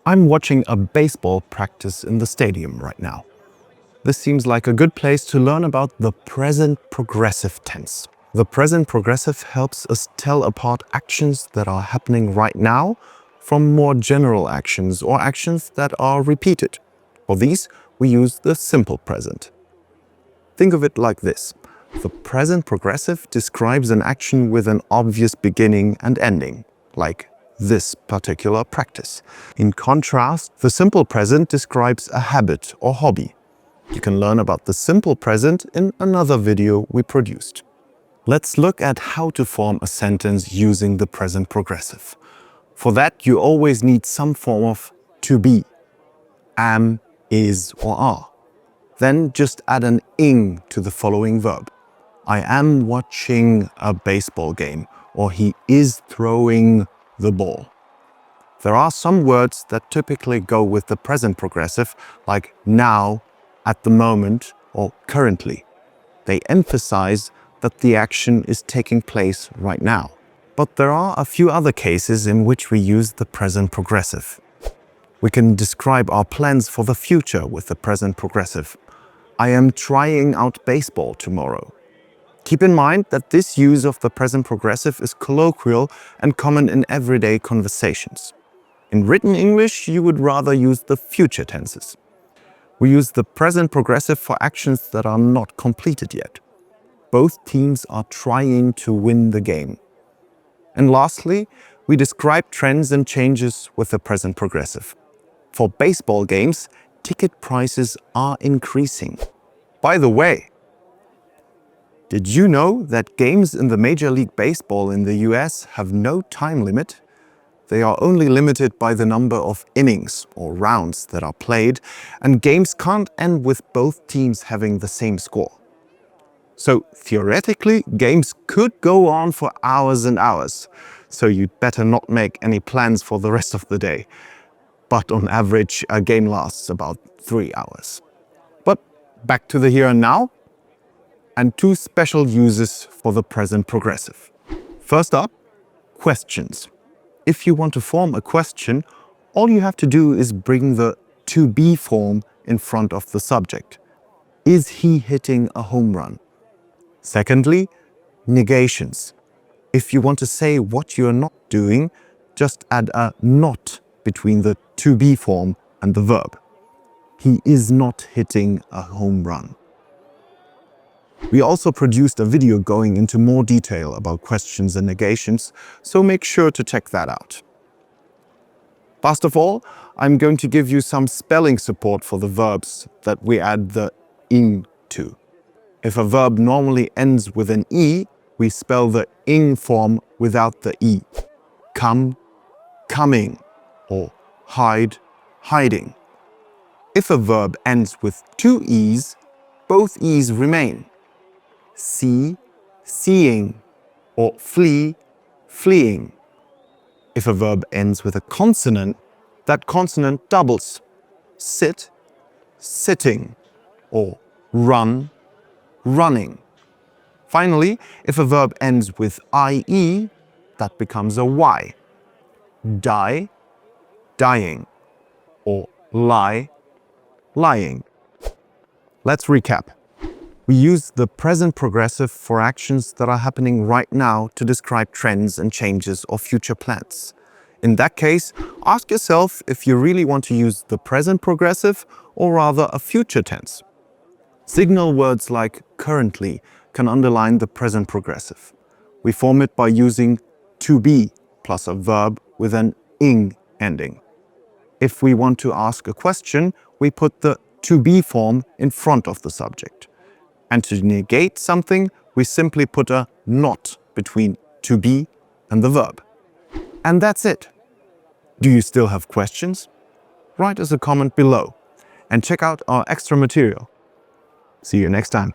I'm watching a baseball practice in the stadium right now. This seems like a good place to learn about the present progressive tense. The present progressive helps us tell apart actions that are happening right now from more general actions or actions that are repeated. For these, we use the simple present. Think of it like this. The present progressive describes an action with an obvious beginning and ending, like this particular practice. In contrast, the simple present describes a habit or hobby. You can learn about the simple present in another video we produced. Let's look at how to form a sentence using the present progressive. For that, you always need some form of to be, am, is, or are. Then just add an ing to the following verb. I am watching a baseball game, or he is throwing the ball. There are some words that typically go with the present progressive, like now, at the moment, or currently. They emphasize that the action is taking place right now. But there are a few other cases in which we use the present progressive. We can describe our plans for the future with the present progressive. I am trying out baseball tomorrow. Keep in mind that this use of the present progressive is colloquial and common in everyday conversations. In written English, you would rather use the future tenses. We use the present progressive for actions that are not completed yet. Both teams are trying to win the game. And lastly, we describe trends and changes with the present progressive. For baseball games, ticket prices are increasing. By the way, did you know that games in the Major League Baseball in the US have no time limit? They are only limited by the number of innings or rounds that are played, and games can't end with both teams having the same score. So theoretically, games could go on for hours and hours, so you'd better not make any plans for the rest of the day. But on average, a game lasts about 3 hours. But back to the here and now, and two special uses for the present progressive. First up, questions. If you want to form a question, all you have to do is bring the to be form in front of the subject. Is he hitting a home run? Secondly, negations. If you want to say what you are not doing, just add a not between the to be form and the verb. He is not hitting a home run. We also produced a video going into more detail about questions and negations, so make sure to check that out. Last of all, I'm going to give you some spelling support for the verbs that we add the ing to. If a verb normally ends with an e, we spell the ing form without the e. Come, coming, or hide, hiding. If a verb ends with two e's, both e's remain. See, seeing, or flee, fleeing. If a verb ends with a consonant, that consonant doubles. Sit, sitting, or run, running. Finally, if a verb ends with ie, that becomes a y. Die, dying, or lie, lying. Let's recap. We use the present progressive for actions that are happening right now to describe trends and changes or future plans. In that case, ask yourself if you really want to use the present progressive or rather a future tense. Signal words like currently can underline the present progressive. We form it by using to be plus a verb with an ing ending. If we want to ask a question, we put the to be form in front of the subject. And to negate something, we simply put a not between to be and the verb. And that's it. Do you still have questions? Write us a comment below and check out our extra material. See you next time.